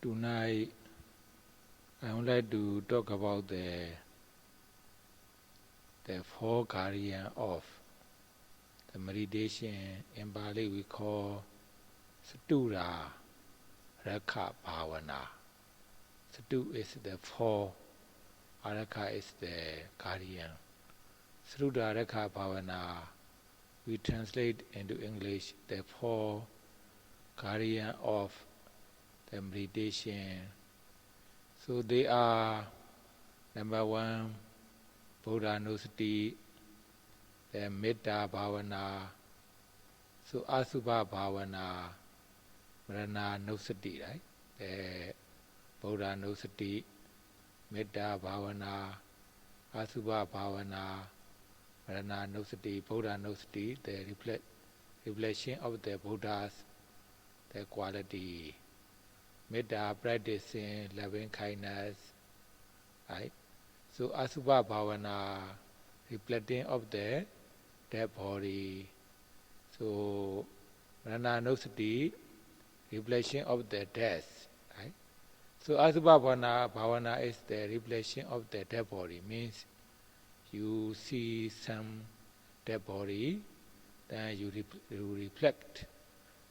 Tonight, I would like to talk about the four guardian of the meditation. In Bali we call Satura Rakha Bhavana. Satu is the four, Araka is the guardian. Satura Rakha Bhavana, we translate into English the four guardian of the meditation. So they are, number one, Buddha Nusati, the Metta Bhavana, so Asubha Bhavana, Marana Nusati, right? The Buddha Nusati, Metta Bhavana, Asubha Bhavana, Marana Nusati, Buddha Nusati, the reflection of the Buddha's the quality. Metta, practicing loving kindness, right? So Asubha Bhavana, reflecting of the dead body. So Marana Nusati, reflection of the death, right? So Asubha Bhavana is the reflection of the dead body, means you see some dead body, then you reflect.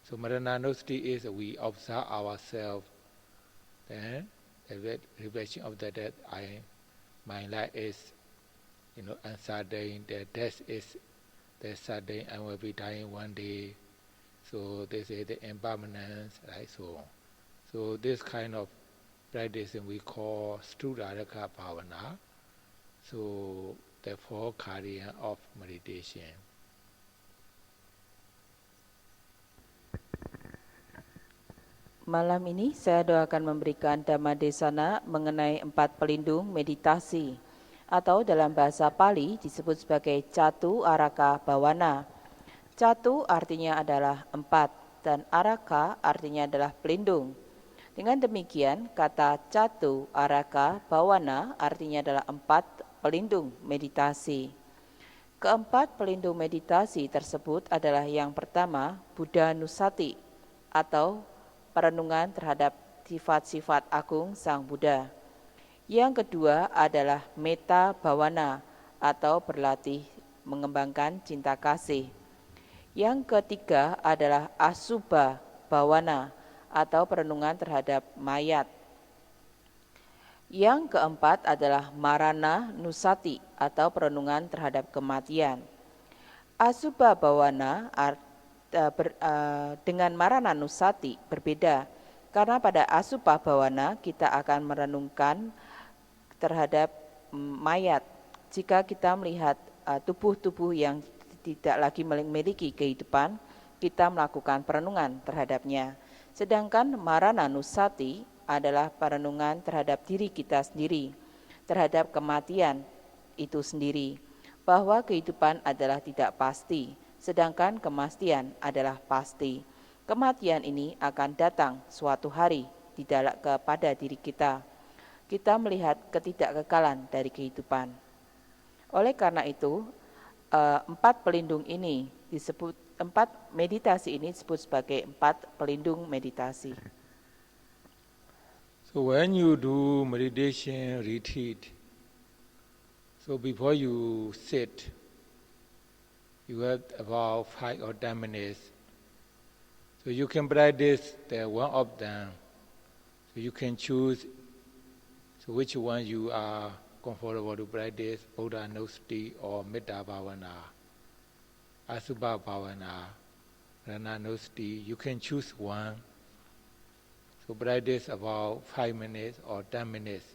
So Marana Nusati is we observe ourselves, then the reflection of the death, my life is, uncertain, the death is the certain, I will be dying one day. So they say the impermanence, right? So this kind of practice we call Studaraka Bhavana. So the four guardian of meditation. Malam ini saya doakan memberikan Dhamma Desana mengenai 4 pelindung meditasi atau dalam bahasa Pali disebut sebagai Catu Araka Bhawana. Catu artinya adalah 4 dan Araka artinya adalah pelindung. Dengan demikian kata Catu Araka Bhawana artinya adalah 4 pelindung meditasi. Keempat pelindung meditasi tersebut adalah yang pertama Buddha Nusati atau perenungan terhadap sifat-sifat agung Sang Buddha. Yang kedua adalah Metta Bhavana atau berlatih mengembangkan cinta kasih. Yang ketiga adalah Asubha Bhavana atau perenungan terhadap mayat. Yang keempat adalah Marana Nusati atau perenungan terhadap kematian. Asubha Bhavana dengan Marana Nusati berbeda, karena pada Asubha Bhavana kita akan merenungkan terhadap mayat. Jika kita melihat tubuh-tubuh yang tidak lagi memiliki kehidupan, kita melakukan perenungan terhadapnya. Sedangkan Marana Nusati adalah perenungan terhadap diri kita sendiri, terhadap kematian itu sendiri, bahwa kehidupan adalah tidak pasti, sedangkan kematian adalah pasti. Kematian ini akan datang suatu hari kepada diri kita. Kita melihat ketidakkekalan dari kehidupan. Oleh karena itu, 4 pelindung ini disebut 4 meditasi ini disebut sebagai 4 pelindung meditasi. So when you do meditation retreat, so before you sit, you have about 5 or 10 minutes. So you can practice the one of them. So you can choose which one you are comfortable to practice, Buddha Nusati or Metta Bhavana, Asubha Bhavana, Rana Nusati. You can choose one. So practice about 5 minutes or 10 minutes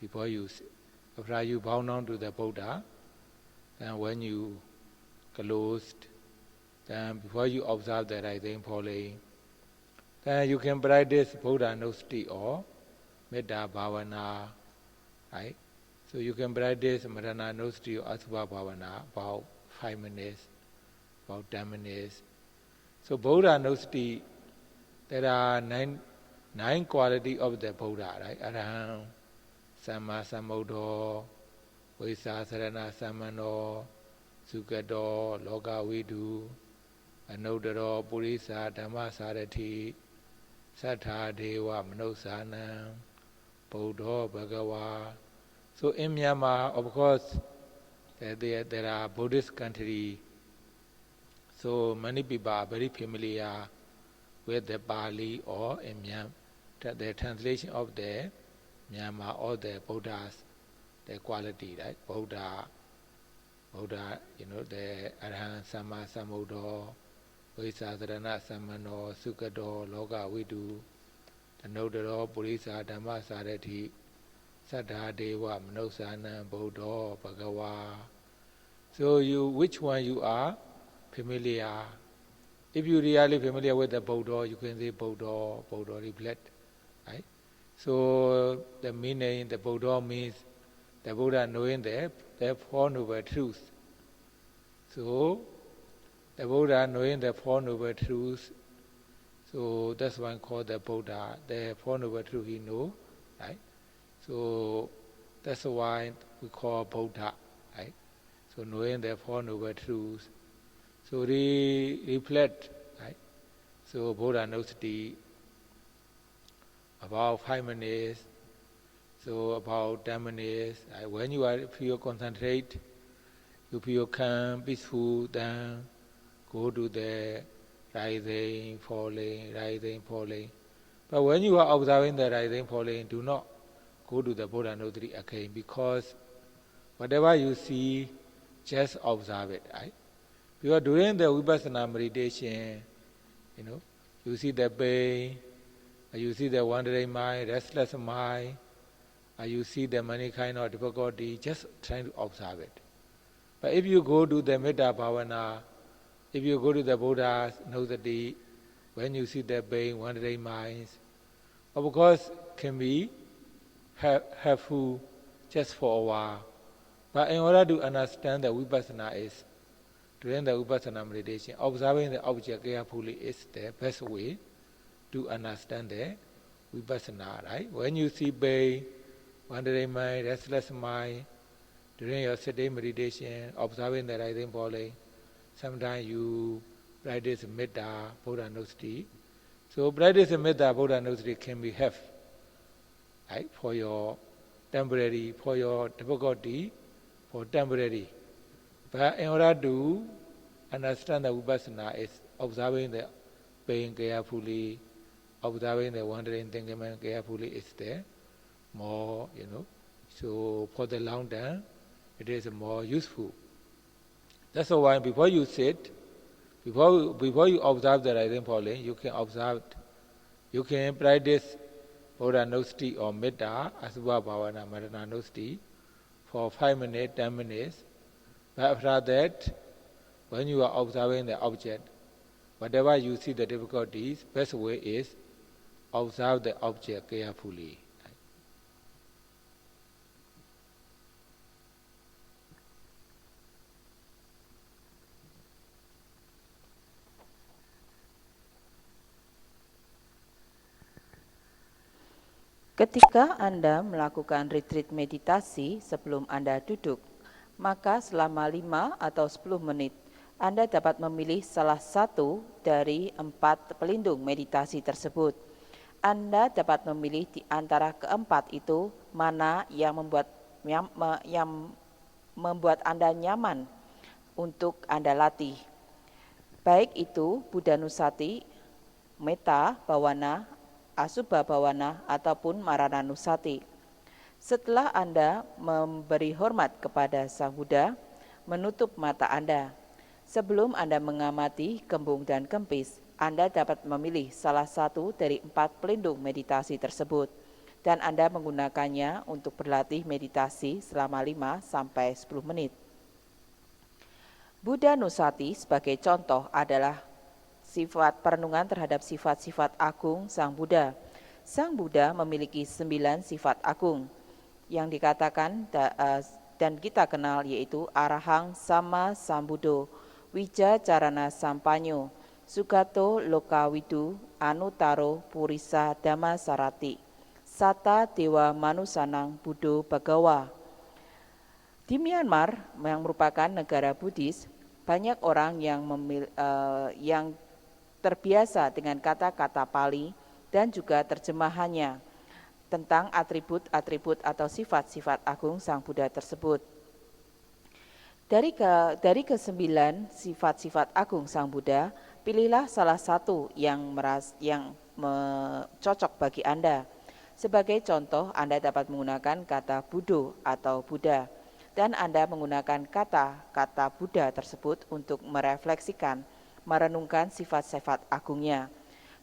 before you sit. After you bow down to the Buddha, and when you closed, then before you observe the rising falling, then you can practice Buddha Nusati or Metta Bhavana, right? So you can practice Marana Nusati or Asubha Bhavana about 5 minutes, about 10 minutes. So Buddha Nusati, there are nine qualities of the Buddha, right? Arahant, Samma Sambuddho, Visasarana Sammano, Sukado, Loka Vidu, Anuttaro, Purisa, Dhamma Sarati, Sattha Deva Manusana Buddha Bhagava. So in Myanmar, of course, there are Buddhist countries, so many people are very familiar with the Pali or in Myanmar, the translation of the Myanmar or the Buddha's, the quality, right? Buddha, the Arahant Sama Sambuddha, Visadarana Samano, Sukado, Loka Vidu, the Nodaro, Purisa, Dhamma Sarati, Saddha Deva, Manusana, Buddha, Bhagava. So which one you are familiar? If you really familiar with the Buddha, you can say Buddha reflect, right? So the meaning, the Buddha means the Buddha knowing the Four Noble Truths. So the Buddha knowing the Four Noble Truths, so that's one called the Buddha, the Four Noble Truths he know, right? So that's why we call Buddha, right? So knowing the Four Noble Truths. So they reflect, right? So Buddha knows about 5 minutes, so about 10 minutes. When you feel concentrate, you feel calm, peaceful, then go to the rising, falling. But when you are observing the rising, falling, do not go to the Buddha Nodri again, because whatever you see, just observe it, right? Because during the Vipassana meditation, you see the pain, you see the wandering mind, restless mind, you see the many kind of difficulty, just trying to observe it. But if you go to the Metta Bhavana, if you go to the Buddha's Nodri, when you see the pain, wandering minds, of course can be helpful just for a while. But in order to understand the Vipassana is, during the Vipassana meditation, observing the object carefully is the best way to understand the Vipassana, right? When you see pain, wandering mind, restless mind, during your sitting meditation, observing the rising falling, sometimes you practice Metta, Buddha Nusati. So practice Metta, Buddha Nusati can be helpful, right? For your temporary, for your difficulty, for temporary. But in order to understand the Vipassana is observing the pain carefully, observing the wandering thinking carefully is there more, So for the long term, it is more useful. That's why before you sit, before you observe the rising falling, you can observe, you can practice Buddha Nusati or Metta, Asubha Bhavana, Marana Nusati for 5 minutes, 10 minutes. But after that, when you are observing the object, whatever you see the difficulties, best way is observe the object carefully. Ketika Anda melakukan retreat meditasi sebelum Anda duduk, maka selama 5 atau 10 menit, Anda dapat memilih salah satu dari 4 pelindung meditasi tersebut. Anda dapat memilih di antara keempat itu mana yang membuat Anda nyaman untuk Anda latih. Baik itu Buddha Nusati, Metta Bhavana, Asubha Bhavana, ataupun Marana Nusati. Setelah Anda memberi hormat kepada Sang Buddha, menutup mata Anda. Sebelum Anda mengamati kembung dan kempis, Anda dapat memilih salah satu dari 4 pelindung meditasi tersebut, dan Anda menggunakannya untuk berlatih meditasi selama 5-10 menit. Buddha Nusati sebagai contoh adalah sifat perenungan terhadap sifat-sifat agung Sang Buddha. Sang Buddha memiliki 9 sifat agung yang dikatakan dan kita kenal, yaitu Arahang Sama Sambuddho, Wijacarana Sampanyo, Sugato Lokawidu, Anutaro Purisa Dhamma Sarati, Satta Dewa Manusanang Buddho Bhagawa. Di Myanmar yang merupakan negara Buddhis, banyak orang yang terbiasa dengan kata-kata Pali dan juga terjemahannya tentang atribut-atribut atau sifat-sifat agung Sang Buddha tersebut. Dari ke-9 sifat-sifat agung Sang Buddha, pilihlah salah satu yang cocok bagi Anda. Sebagai contoh, Anda dapat menggunakan kata Buddho atau Buddha, dan Anda menggunakan kata-kata Buddha tersebut untuk merefleksikan, merenungkan sifat-sifat agungnya.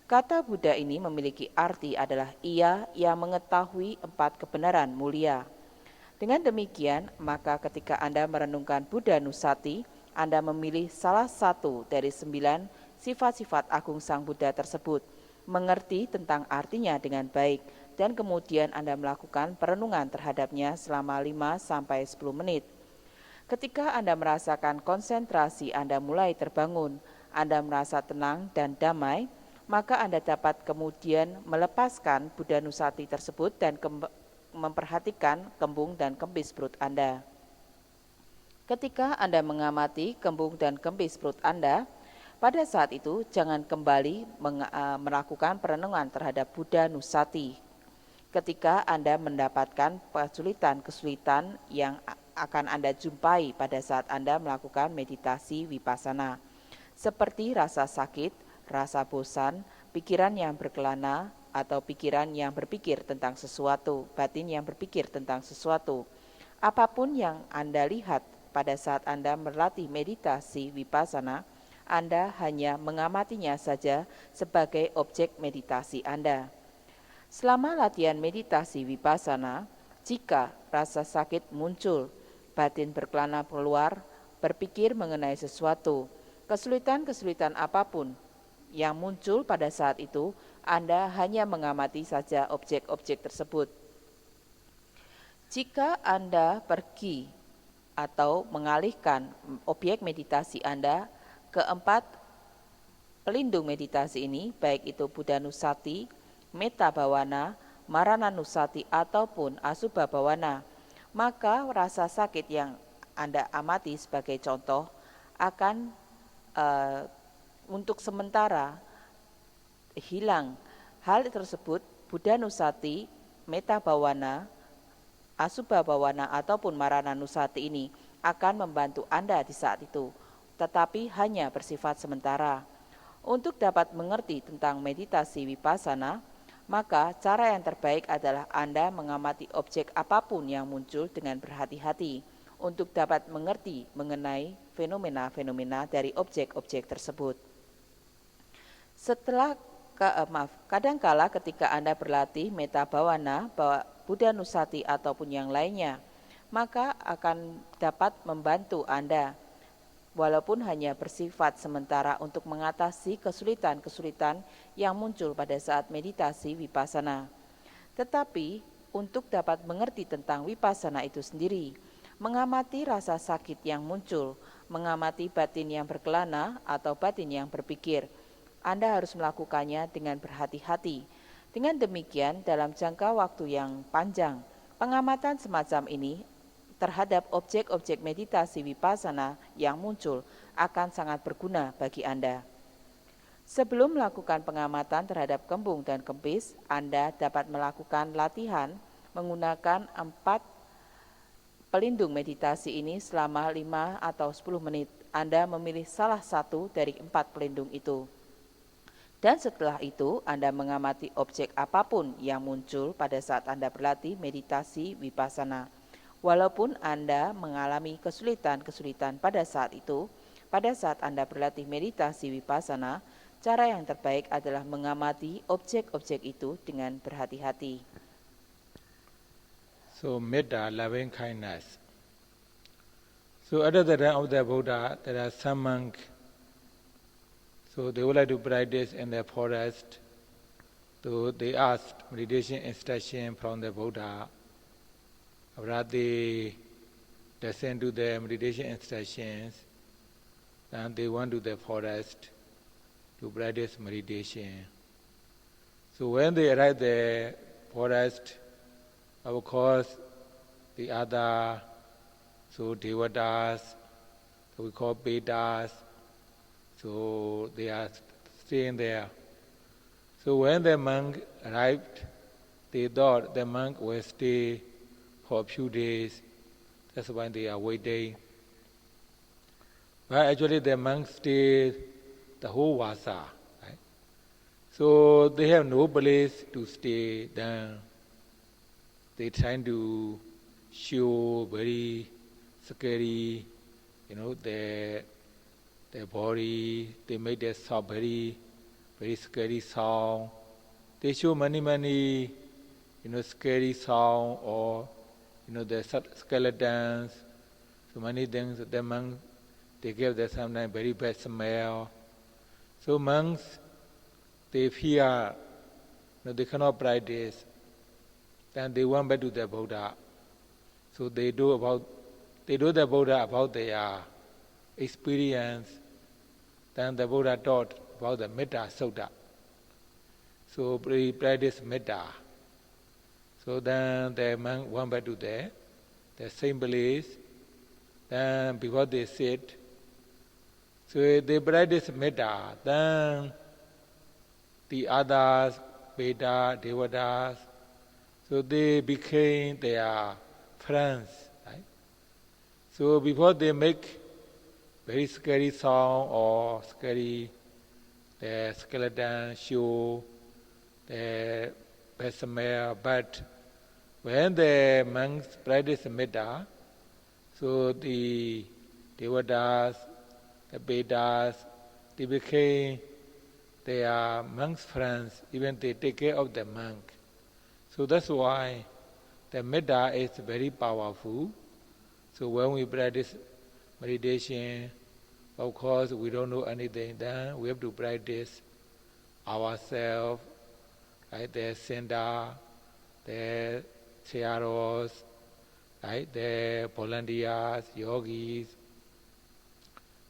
Kata Buddha ini memiliki arti adalah ia yang mengetahui 4 kebenaran mulia. Dengan demikian, maka ketika Anda merenungkan Buddha Nusati, Anda memilih salah satu dari 9 sifat-sifat agung Sang Buddha tersebut, mengerti tentang artinya dengan baik, dan kemudian Anda melakukan perenungan terhadapnya selama 5-10 menit. Ketika Anda merasakan konsentrasi Anda mulai terbangun, Anda merasa tenang dan damai, maka Anda dapat kemudian melepaskan Buddha Nusati tersebut dan memperhatikan kembung dan kempis perut Anda. Ketika Anda mengamati kembung dan kempis perut Anda, pada saat itu jangan kembali melakukan perenungan terhadap Buddha Nusati. Ketika Anda mendapatkan kesulitan-kesulitan yang akan Anda jumpai pada saat Anda melakukan meditasi vipassana, seperti rasa sakit, rasa bosan, pikiran yang berkelana, atau pikiran yang berpikir tentang sesuatu, batin yang berpikir tentang sesuatu. Apapun yang Anda lihat pada saat Anda berlatih meditasi vipassana, Anda hanya mengamatinya saja sebagai objek meditasi Anda. Selama latihan meditasi vipassana, jika rasa sakit muncul, batin berkelana keluar, berpikir mengenai sesuatu, kesulitan-kesulitan apapun yang muncul pada saat itu, Anda hanya mengamati saja objek-objek tersebut. Jika Anda pergi atau mengalihkan objek meditasi Anda ke 4 pelindung meditasi ini, baik itu Buddha Nusati, Metta Bhawana, Marana Nusati, ataupun Asubha Bhawana, maka rasa sakit yang Anda amati sebagai contoh akan untuk sementara hilang. Hal tersebut, Buddha Nusati, Metta Bhawana, Asubha Bhawana, ataupun Marana Nusati ini akan membantu Anda di saat itu, tetapi hanya bersifat sementara. Untuk dapat mengerti tentang meditasi vipassana, maka cara yang terbaik adalah Anda mengamati objek apapun yang muncul dengan berhati-hati untuk dapat mengerti mengenai fenomena-fenomena dari objek-objek tersebut. Kadangkala ketika Anda berlatih Metta Bhawana, Buddha Nusati ataupun yang lainnya, maka akan dapat membantu Anda, walaupun hanya bersifat sementara untuk mengatasi kesulitan-kesulitan yang muncul pada saat meditasi vipassana. Tetapi untuk dapat mengerti tentang vipassana itu sendiri, mengamati rasa sakit yang muncul, mengamati batin yang berkelana atau batin yang berpikir, Anda harus melakukannya dengan berhati-hati. Dengan demikian, dalam jangka waktu yang panjang, pengamatan semacam ini terhadap objek-objek meditasi vipassana yang muncul akan sangat berguna bagi Anda. Sebelum melakukan pengamatan terhadap kembung dan kempis, Anda dapat melakukan latihan menggunakan 4 pelindung meditasi ini selama 5 atau 10 menit. Anda memilih salah satu dari 4 pelindung itu. Dan setelah itu, Anda mengamati objek apapun yang muncul pada saat Anda berlatih meditasi vipassana. Walaupun Anda mengalami kesulitan-kesulitan pada saat itu, pada saat Anda berlatih meditasi vipassana, cara yang terbaik adalah mengamati objek-objek itu dengan berhati-hati. So, metta, loving kindness. So, at the time of the Buddha, there are some monks. So they would like to practice in the forest. So they asked meditation instruction from the Buddha. After they listen to the meditation instructions, then they went to the forest to practice meditation. So when they arrived the forest, of course, the other, so Devatas, so we call Vedas, so they are staying there. So when the monk arrived, they thought the monk will stay for a few days. That's why they are waiting. But actually the monk stayed the whole Vasa. Right? So they have no place to stay. Then they trying to show very scary, their body. They make their sound very scary sound. They show many, scary sound or, the skeletons. So many things. The monks, they give them sometimes very bad smell. So monks, they fear, they cannot practice. Then they went back to the Buddha. So they do the Buddha about their experience. Then the Buddha taught about the Metta Sutta. So we practice Metta. So then the monk went back to the same place. Then before they sit, so they practice Metta. Then the others, Vedas, Devatas, so they became their friends. Right? So before they make very scary sound or scary the skeleton show, the bad smell, but when the monks practice Metta, so the Devatas, the Vedas, they became their monks' friends, even they take care of the monk. So that's why the Metta is very powerful. So when we practice meditation, of course we don't know anything, then we have to practice ourselves, right? The center, the charos, right? The volunteers, yogis,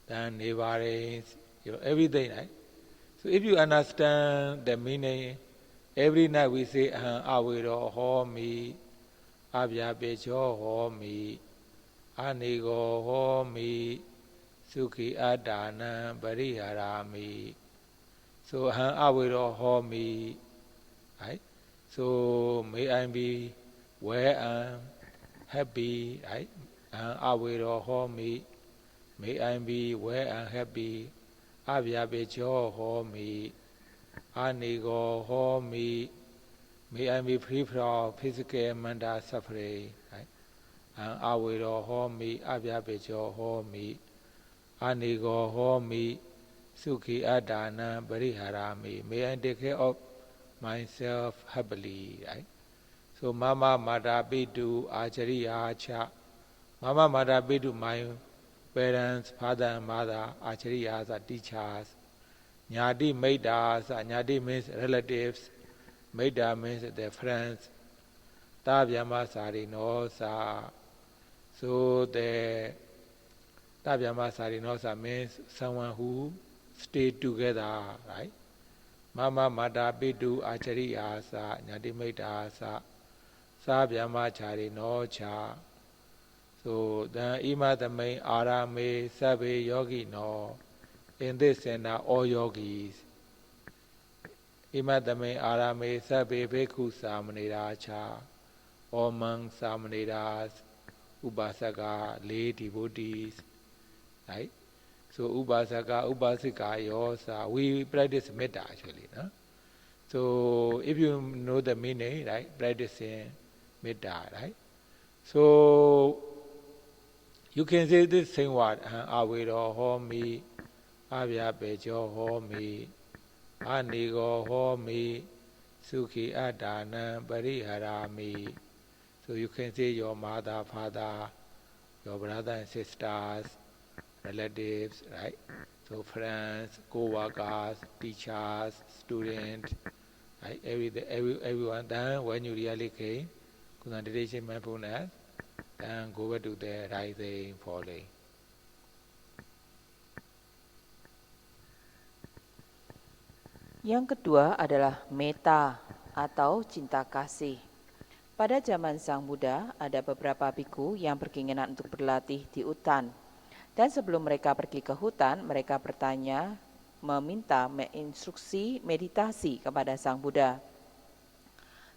then Nevarins, everything, right? So if you understand the meaning, every night we say Aviro Homi, Abhya Pecho Homi, Anigo Homi, Sukhi Adana Bariharami. So Aviro Homi, right? So may I be where I'm happy, right? Aviro Homi, may I be where I'm happy. Abhya Pecho Homi, Anigo Homi, may I be free from physical and mental suffering. Right? Aviro Homi, Abhya Pecho Homi, Anigo Homi, Sukhi Adana Bariharami. May I take care of myself happily. Right? So Mama Mata Pitu Acharya Cha. Mama Mata Pitu, my parents, father and mother, Acharyas are teachers. Nyati Maidas, Nyati means relatives, Maida means their friends. Tavyama Sarinosa. So the Tavyama Sarinosa means someone who stay together, right? Mama Mata Pitu Acharyasa, Nyati Maidasa, Savyama Charinocha. So then Imadame Arame Sabe Yogi no. In this center, all yogis. Imadame Arame Sabe Bhikkhu Samaniracha. All monks, Samaniras, Upasaka, lay devotees. Right? So Upasaka, Upasika, Yosa. We practice Metta actually. No? So if you know the meaning, right? Practicing Metta, right? So you can say this same word, Aviro Homi, Abhya Pecho Homi, Anigo Homi, Sukhi Adana Bariharami. So you can say your mother, father, your brother and sisters, relatives, right? So friends, co-workers, teachers, students, right? Everyone. Then when you really came, concentration, mindfulness, then go back to the rising, falling. Yang kedua adalah metta atau cinta kasih. Pada zaman Sang Buddha, ada beberapa biku yang berkeinginan untuk berlatih di hutan. Dan sebelum mereka pergi ke hutan, mereka bertanya meminta instruksi meditasi kepada Sang Buddha.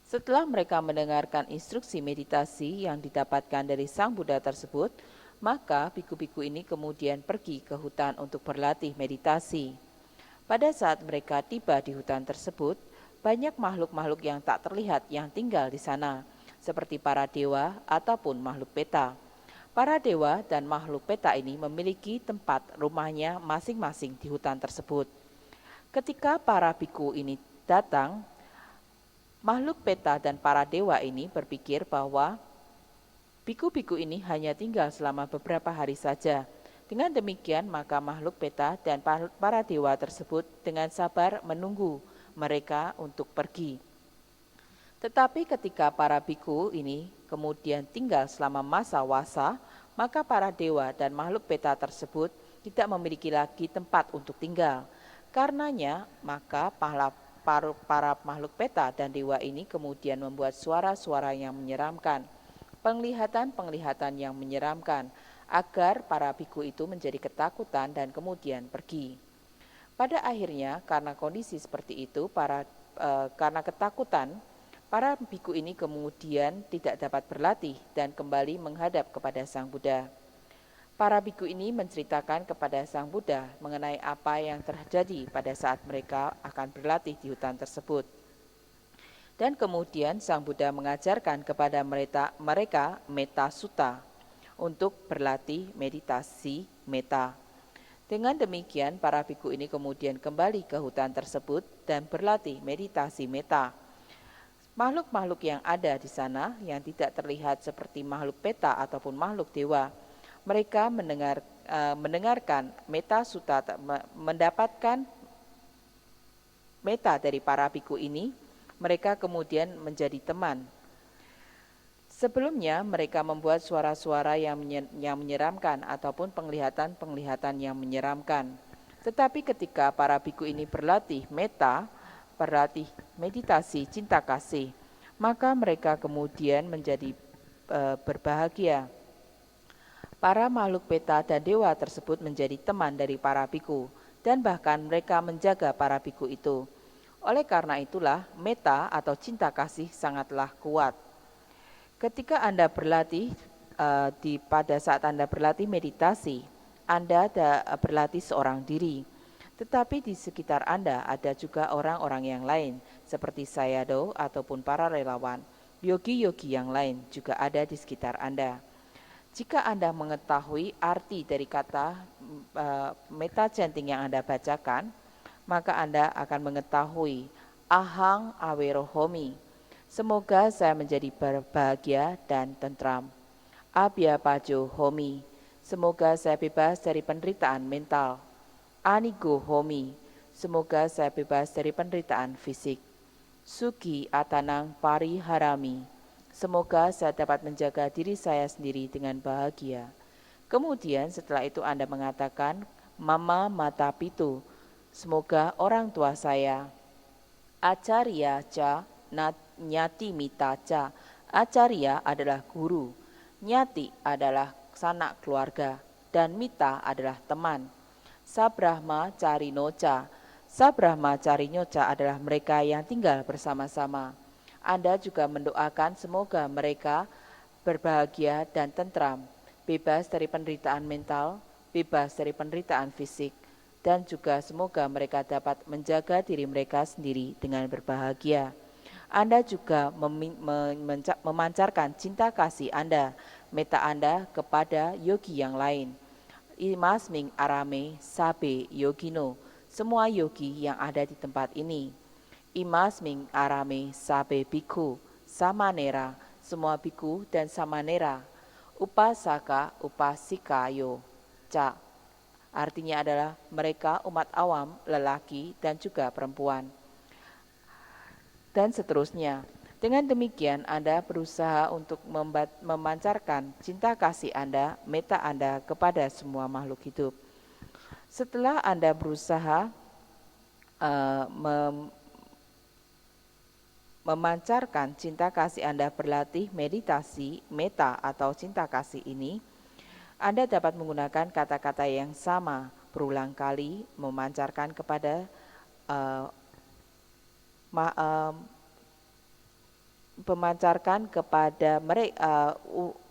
Setelah mereka mendengarkan instruksi meditasi yang didapatkan dari Sang Buddha tersebut, maka biku-biku ini kemudian pergi ke hutan untuk berlatih meditasi. Pada saat mereka tiba di hutan tersebut, banyak makhluk-makhluk yang tak terlihat yang tinggal di sana, seperti para dewa ataupun makhluk peta. Para dewa dan makhluk peta ini memiliki tempat rumahnya masing-masing di hutan tersebut. Ketika para biku ini datang, makhluk peta dan para dewa ini berpikir bahwa biku-biku ini hanya tinggal selama beberapa hari saja. Dengan demikian, maka makhluk peta dan para dewa tersebut dengan sabar menunggu mereka untuk pergi. Tetapi ketika para biku ini kemudian tinggal selama masa wasa, maka para dewa dan makhluk peta tersebut tidak memiliki lagi tempat untuk tinggal. Karenanya, maka para makhluk peta dan dewa ini kemudian membuat suara-suara yang menyeramkan, penglihatan-penglihatan yang menyeramkan, agar para biku itu menjadi ketakutan dan kemudian pergi. Pada akhirnya, karena kondisi seperti itu, karena ketakutan, para biku ini kemudian tidak dapat berlatih dan kembali menghadap kepada Sang Buddha. Para biku ini menceritakan kepada Sang Buddha mengenai apa yang terjadi pada saat mereka akan berlatih di hutan tersebut. Dan kemudian Sang Buddha mengajarkan kepada mereka Metta Sutta untuk berlatih meditasi metta. Dengan demikian, para biku ini kemudian kembali ke hutan tersebut dan berlatih meditasi metta. Makhluk-makhluk yang ada di sana yang tidak terlihat seperti makhluk peta ataupun makhluk dewa, mereka mendengarkan metta sutta, mendapatkan metta dari para biku ini, mereka kemudian menjadi teman. Sebelumnya mereka membuat suara-suara yang menyeramkan ataupun penglihatan-penglihatan yang menyeramkan. Tetapi ketika para biku ini berlatih metta, berlatih meditasi cinta kasih, maka mereka kemudian menjadi berbahagia. Para makhluk peta dan dewa tersebut menjadi teman dari para biku, dan bahkan mereka menjaga para biku itu. Oleh karena itulah, metta atau cinta kasih sangatlah kuat. Ketika Anda berlatih, pada saat Anda berlatih meditasi, Anda berlatih seorang diri. Tetapi di sekitar Anda ada juga orang-orang yang lain, seperti sayadaw ataupun para relawan, yogi-yogi yang lain juga ada di sekitar Anda. Jika Anda mengetahui arti dari kata metta chanting yang Anda bacakan, maka Anda akan mengetahui ahang awerohomi. Semoga saya menjadi berbahagia dan tentram. Abhyapajo homi. Semoga saya bebas dari penderitaan mental. Anigo homi, semoga saya bebas dari penderitaan fisik. Suki atanang pariharami, semoga saya dapat menjaga diri saya sendiri dengan bahagia. Kemudian setelah itu Anda mengatakan, mama mata pitu, semoga orang tua saya. Acarya ca nyati mita ca, acarya adalah guru, nyati adalah sanak keluarga, dan mita adalah teman. Sabrahma Carinoca. Sabrahma Carinoca adalah mereka yang tinggal bersama-sama. Anda juga mendoakan semoga mereka berbahagia dan tentram, bebas dari penderitaan mental, bebas dari penderitaan fisik, dan juga semoga mereka dapat menjaga diri mereka sendiri dengan berbahagia. Anda juga memancarkan cinta kasih Anda, metta Anda kepada yogi yang lain. Imasming arame sabe yogino, semua yogi yang ada di tempat ini. Imasming arame sabe biku, samanera, semua biku dan samanera. Upasaka upasikayo, ca. Artinya adalah mereka umat awam, lelaki dan juga perempuan. Dan seterusnya. Dengan demikian, Anda berusaha untuk memancarkan cinta kasih Anda, metta Anda kepada semua makhluk hidup. Setelah Anda berusaha memancarkan cinta kasih Anda berlatih meditasi, metta atau cinta kasih ini, Anda dapat menggunakan kata-kata yang sama berulang kali memancarkan kepada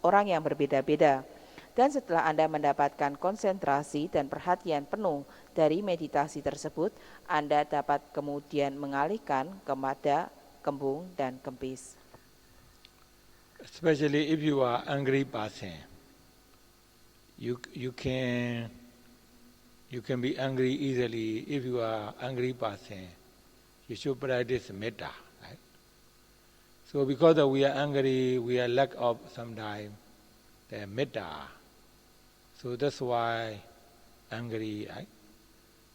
orang yang berbeda-beda. Dan setelah Anda mendapatkan konsentrasi dan perhatian penuh dari meditasi tersebut, Anda dapat kemudian mengalihkan kepada kembung dan kempis. Especially if you are angry person, you can be angry easily. If you are angry person, you should practice metta. Right? So because we are angry, we are lack of sometimes the metta. So that's why angry. Right?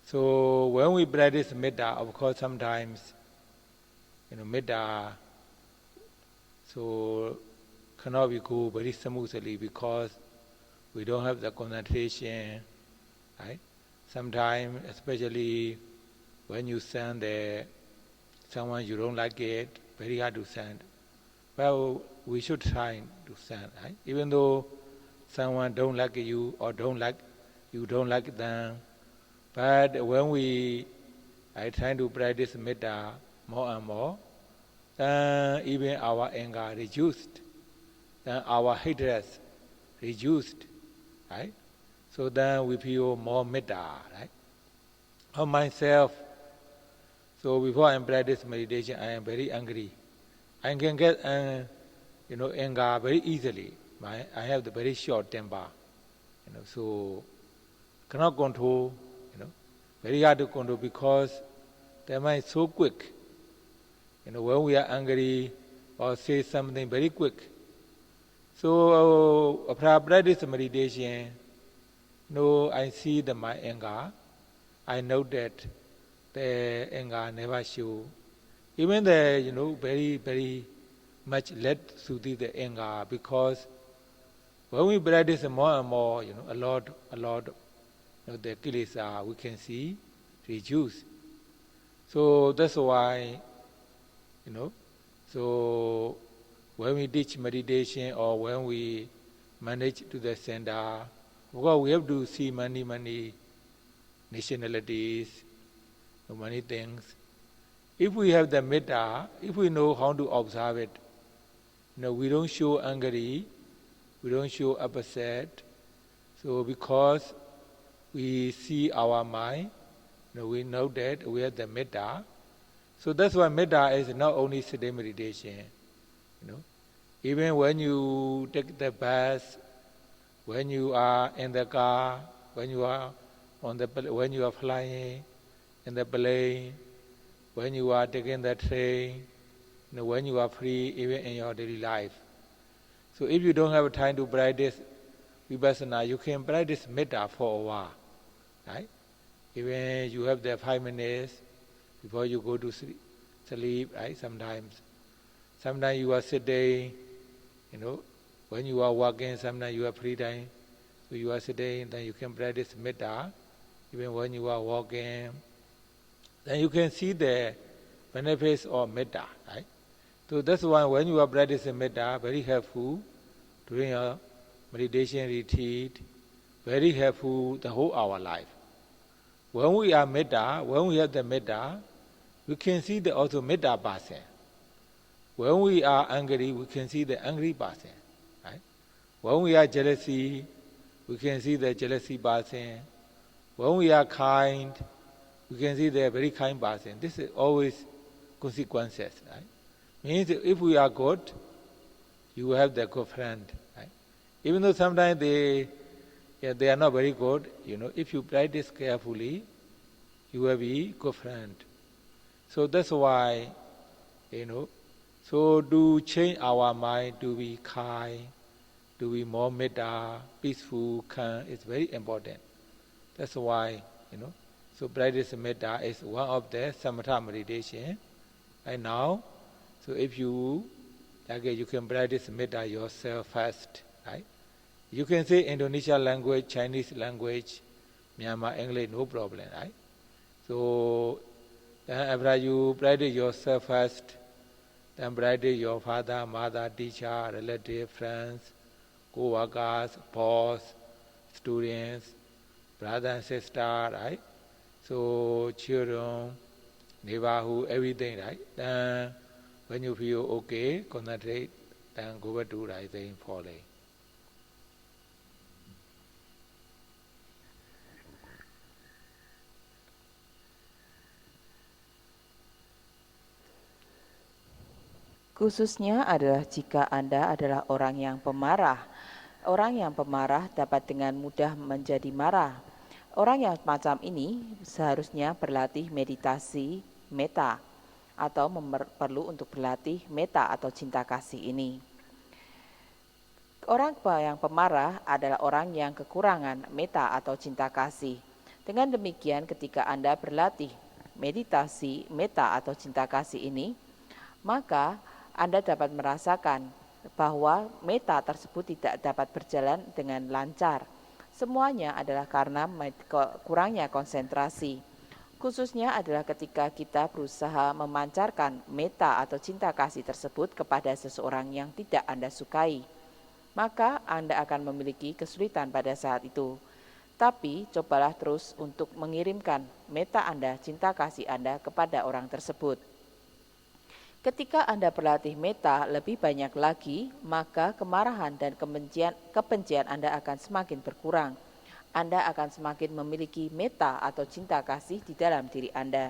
So when we practice metta, of course sometimes metta so cannot be go very smoothly because we don't have the concentration, right? Sometimes, especially when you send someone you don't like it, very hard to send. Well, we should try to send, right? Even though someone don't like you or you don't like them, but when we are trying to practice metta more and more, then even our anger reduced, then our hatred reduced, right? So then we feel more metta, right? On myself, so before I practice meditation, I am very angry. I can get anger very easily. I have the very short temper, so cannot control, very hard to control because the mind is so quick. When we are angry or say something very quick. So after I practice meditation, I see my anger. I know that the anger never show. Even the very, very much led to the anger because when we practice more and more, a lot, the kilesa we can see reduce. So that's why, so when we teach meditation or when we manage to the center, well, we have to see many nationalities, many things. If we have the metta, if we know how to observe it, we don't show angry, we don't show upset. So because we see our mind, we know that we have the metta. So that's why metta is not only sitting meditation. Even when you take the bus, when you are in the car, when you are when you are flying in the plane, when you are taking the train, when you are free, even in your daily life. So if you don't have time to practice vipassana, you can practice metta for a while, right? Even you have the 5 minutes before you go to sleep, right? Sometimes you are sitting, when you are walking, sometimes you have free time, so you are sitting, then you can practice metta, even when you are walking. Then you can see the benefits of metta, right? So that's why when you are practicing metta, very helpful during your meditation retreat, very helpful the whole our life. When we are metta, when we have the metta, we can see the also metta person. When we are angry, we can see the angry person, right? When we are jealousy, we can see the jealousy person. When we are kind, we can see the very kind person. This is always consequences, right? Means if we are good, you will have the good friend, right? Even though sometimes they are not very good, if you practice carefully, you will be good friend. So that's why, so to change our mind to be kind, to be more metta, peaceful, calm, is very important. That's why, so practice metta is one of the samatha meditation. Right now, so if you can practice metta yourself first, right? You can say Indonesian language, Chinese language, Myanmar English, no problem, right? So after you practice yourself first, then practice your father, mother, teacher, relative, friends, co-workers, boss, students, brother and sister, right? So children, neighborhood, everything, right? Then when you feel okay, concentrate, then go back to rising, falling. Khususnya adalah jika Anda adalah orang yang pemarah. Orang yang pemarah dapat dengan mudah menjadi marah. Orang yang macam ini seharusnya berlatih meditasi metta atau perlu untuk berlatih metta atau cinta kasih ini. Orang yang pemarah adalah orang yang kekurangan metta atau cinta kasih. Dengan demikian ketika Anda berlatih meditasi metta atau cinta kasih ini, maka Anda dapat merasakan bahwa metta tersebut tidak dapat berjalan dengan lancar. Semuanya adalah karena kurangnya konsentrasi. Khususnya adalah ketika kita berusaha memancarkan metta atau cinta kasih tersebut kepada seseorang yang tidak Anda sukai. Maka Anda akan memiliki kesulitan pada saat itu. Tapi cobalah terus untuk mengirimkan metta Anda, cinta kasih Anda kepada orang tersebut. Ketika Anda berlatih metta lebih banyak lagi, maka kemarahan dan kebencian Anda akan semakin berkurang. Anda akan semakin memiliki metta atau cinta kasih di dalam diri Anda.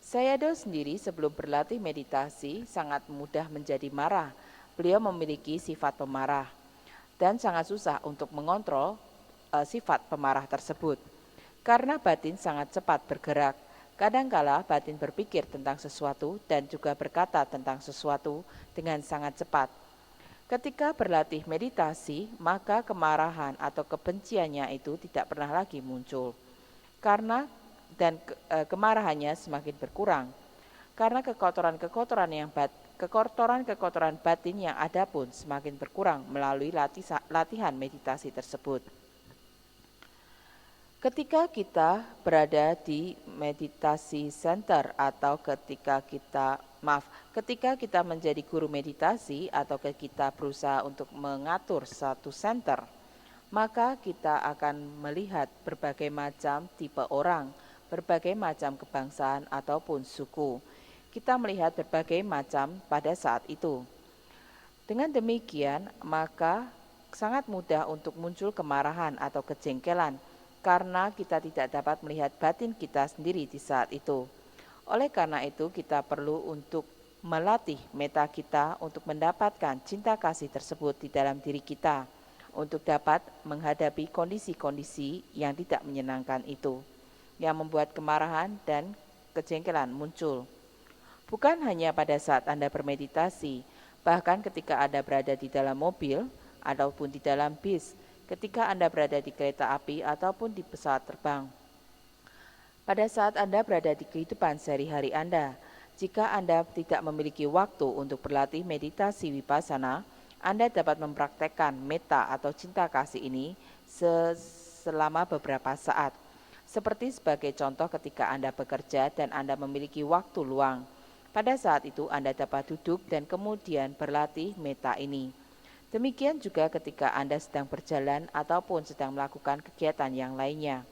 Sayadaw sendiri sebelum berlatih meditasi sangat mudah menjadi marah. Beliau memiliki sifat pemarah dan sangat susah untuk mengontrol sifat pemarah tersebut. Karena batin sangat cepat bergerak. Kadangkala batin berpikir tentang sesuatu dan juga berkata tentang sesuatu dengan sangat cepat. Ketika berlatih meditasi, maka kemarahan atau kebenciannya itu tidak pernah lagi muncul. Kemarahannya semakin berkurang. Karena kekotoran batin yang ada pun semakin berkurang melalui latihan meditasi tersebut. Ketika kita berada di meditasi center atau ketika kita menjadi guru meditasi atau kita berusaha untuk mengatur satu center, maka kita akan melihat berbagai macam tipe orang, berbagai macam kebangsaan ataupun suku. Kita melihat berbagai macam pada saat itu. Dengan demikian, maka sangat mudah untuk muncul kemarahan atau kejengkelan, karena kita tidak dapat melihat batin kita sendiri di saat itu. Oleh karena itu, kita perlu untuk melatih metta kita untuk mendapatkan cinta kasih tersebut di dalam diri kita, untuk dapat menghadapi kondisi-kondisi yang tidak menyenangkan itu, yang membuat kemarahan dan kejengkelan muncul. Bukan hanya pada saat Anda bermeditasi, bahkan ketika Anda berada di dalam mobil ataupun di dalam bis, ketika Anda berada di kereta api ataupun di pesawat terbang. Pada saat Anda berada di kehidupan sehari-hari Anda, jika Anda tidak memiliki waktu untuk berlatih meditasi vipassana, Anda dapat mempraktekkan metta atau cinta kasih ini selama beberapa saat. Seperti sebagai contoh ketika Anda bekerja dan Anda memiliki waktu luang. Pada saat itu Anda dapat duduk dan kemudian berlatih metta ini. Demikian juga ketika Anda sedang berjalan ataupun sedang melakukan kegiatan yang lainnya.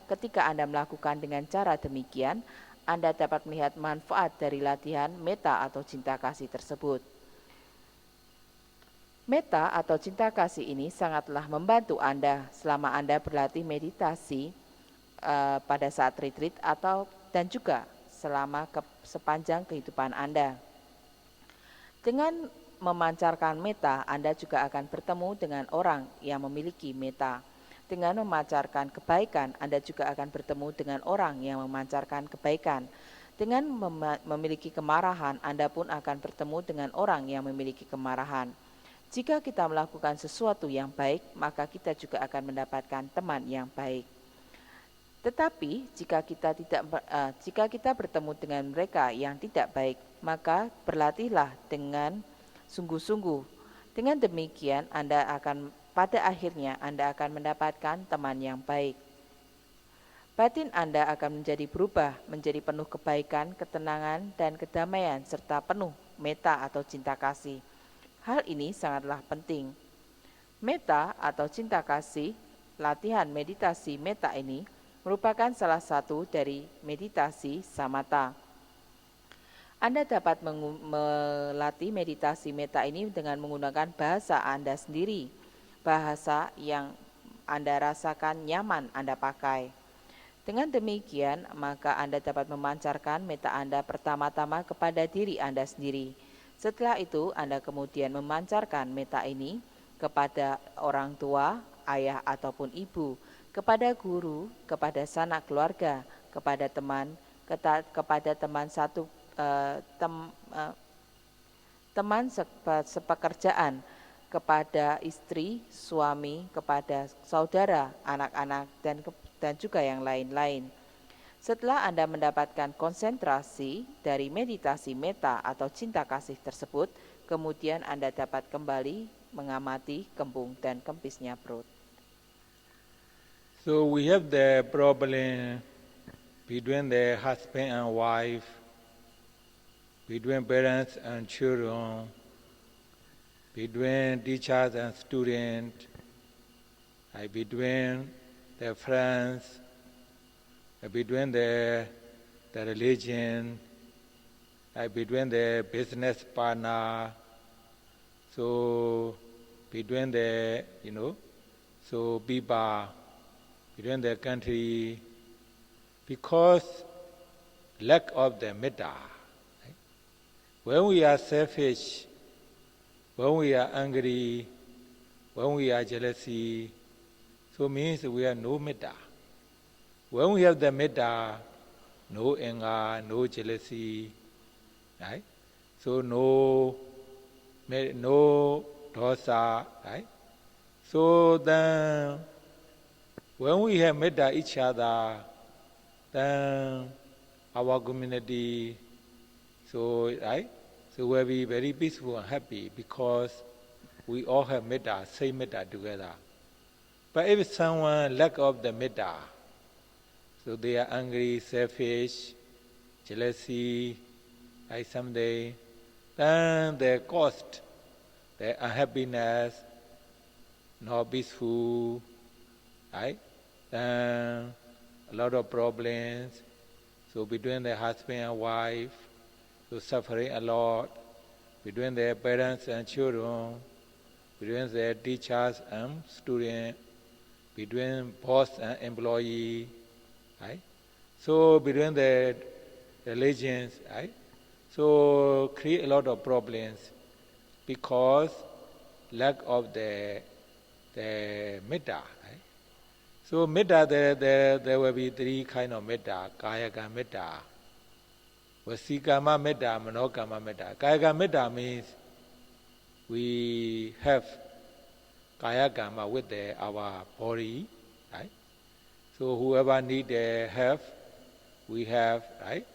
Ketika Anda melakukan dengan cara demikian, Anda dapat melihat manfaat dari latihan metta atau cinta kasih tersebut. Metta atau cinta kasih ini sangatlah membantu Anda selama Anda berlatih meditasi pada saat retreat dan juga sepanjang kehidupan Anda. Dengan memancarkan metta, Anda juga akan bertemu dengan orang yang memiliki metta. Dengan memancarkan kebaikan, Anda juga akan bertemu dengan orang yang memancarkan kebaikan. Dengan memiliki kemarahan, Anda pun akan bertemu dengan orang yang memiliki kemarahan. Jika kita melakukan sesuatu yang baik, maka kita juga akan mendapatkan teman yang baik. Tetapi jika kita bertemu dengan mereka yang tidak baik, maka berlatihlah dengan sungguh-sungguh. Dengan demikian, pada akhirnya Anda akan mendapatkan teman yang baik. Batin Anda akan menjadi berubah, menjadi penuh kebaikan, ketenangan, dan kedamaian, serta penuh metta atau cinta kasih. Hal ini sangatlah penting. Metta atau cinta kasih latihan meditasi metta ini merupakan salah satu dari meditasi samatha. Anda dapat melatih meditasi metta ini dengan menggunakan bahasa Anda sendiri, bahasa yang Anda rasakan nyaman Anda pakai. Dengan demikian, maka Anda dapat memancarkan metta Anda pertama-tama kepada diri Anda sendiri. Setelah itu, Anda kemudian memancarkan metta ini kepada orang tua, ayah ataupun ibu, kepada guru, kepada sanak keluarga, kepada teman, kepada teman teman sepekerjaan, kepada istri, suami, kepada saudara, anak-anak, dan juga yang lain-lain. Setelah Anda mendapatkan konsentrasi dari meditasi metta atau cinta kasih tersebut, kemudian Anda dapat kembali mengamati kembung dan kempisnya perut. So we have the problem between the husband and wife, between parents and children, between teachers and students, between the friends, between the religion, between the business partner, so between the, so people, between the country, because lack of the metta. Right? When we are selfish, when we are angry, when we are jealousy, so means we have no metta. When we have the metta, no anger, no jealousy, right? So no dosa, right? So then, when we have metta each other, then our community, so right, so we'll be very peaceful and happy because we all have metta, same metta together. But if someone lack of the metta, so they are angry, selfish, jealousy, like someday, then they caused their unhappiness, not peaceful, right? Then a lot of problems. So between the husband and wife, so suffering a lot. Between their parents and children, between their teachers and students, between boss and employee, right? So between the religions, right? So create a lot of problems because lack of the metta, right? So metta, there will be three kind of metta: kayaka metta, vasikama metta, manokama metta. Kayaka metta means we have kayakama with our body, right? So whoever need help, we have, right?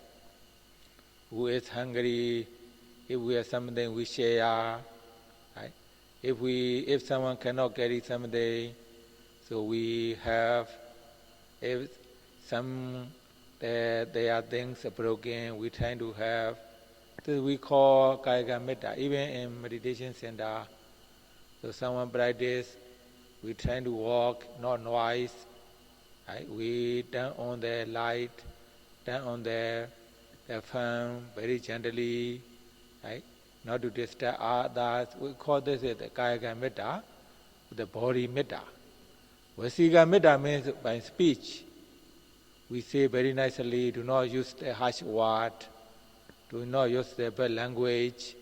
Who is hungry, if we have something we share, right? If someone cannot carry something, so we have. If there are things broken, we try to have. This we call Kayaka Metta. Even in meditation center, so someone practice, we try to walk, not noise. Right? We turn on the light, turn on the fan very gently, right? Not to disturb others. We call this the Kayaka Metta, the body Metta. Vasika Metta means by speech. We say very nicely, do not use the harsh word, do not use the bad language,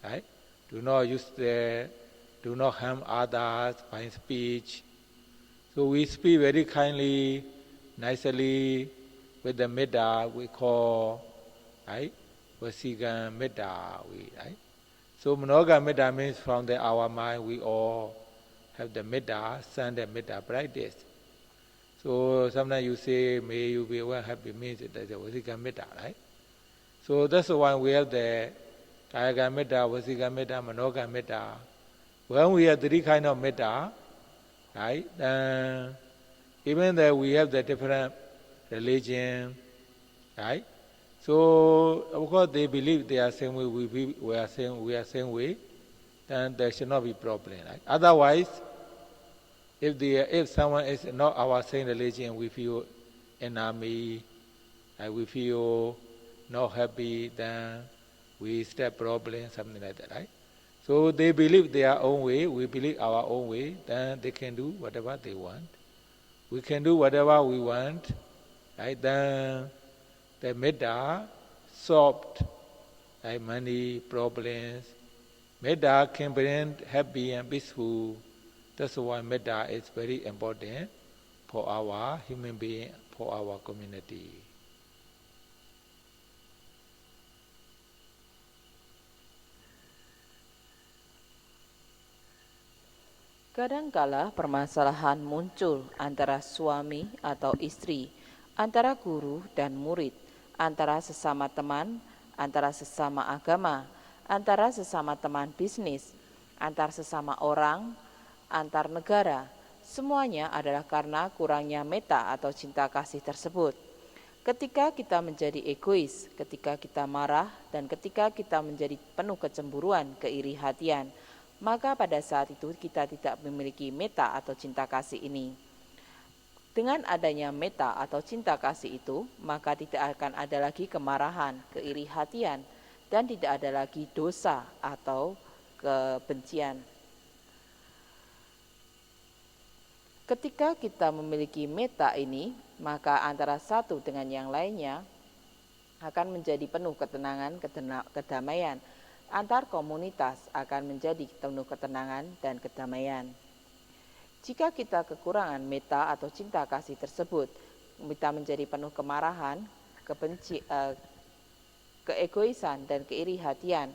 right? Do not harm others by speech. So we speak very kindly, nicely, with the metta we call, right? Vasika metta, right? So Manoga metta means from our mind we all have the metta, send the metta practice. So sometimes you say, may you be well happy, means that's the Vasika metta, right? So that's why we have the Kayaka metta, Vasika metta, Manoga metta. When we have three kind of metta, right? Even though we have the different religion, right? So of course they believe they are same way, we are same way, then there should not be problem. Right? Otherwise, If someone is not our same religion, we feel enemy, we feel not happy, then we start problem, something like that, right? So they believe their own way, we believe our own way, then they can do whatever they want. We can do whatever we want, right? Then the metta solved many problems. Metta can bring happy and peaceful. That's why metta is very important for our human being, for our community. Kadangkala permasalahan muncul antara suami atau istri, antara guru dan murid, antara sesama teman, antara sesama agama, antara sesama teman bisnis, antar sesama orang, antar negara. Semuanya adalah karena kurangnya metta atau cinta kasih tersebut. Ketika kita menjadi egois, ketika kita marah, dan ketika kita menjadi penuh kecemburuan, keiri hatian, maka pada saat itu kita tidak memiliki metta atau cinta kasih ini. Dengan adanya metta atau cinta kasih itu, maka tidak akan ada lagi kemarahan, keiri hatian, dan tidak ada lagi dosa atau kebencian. Ketika kita memiliki metta ini, maka antara satu dengan yang lainnya akan menjadi penuh ketenangan, kedamaian. Antar komunitas akan menjadi penuh ketenangan dan kedamaian. Jika kita kekurangan metta atau cinta kasih tersebut, kita menjadi penuh kemarahan, keegoisan dan keiri hatian.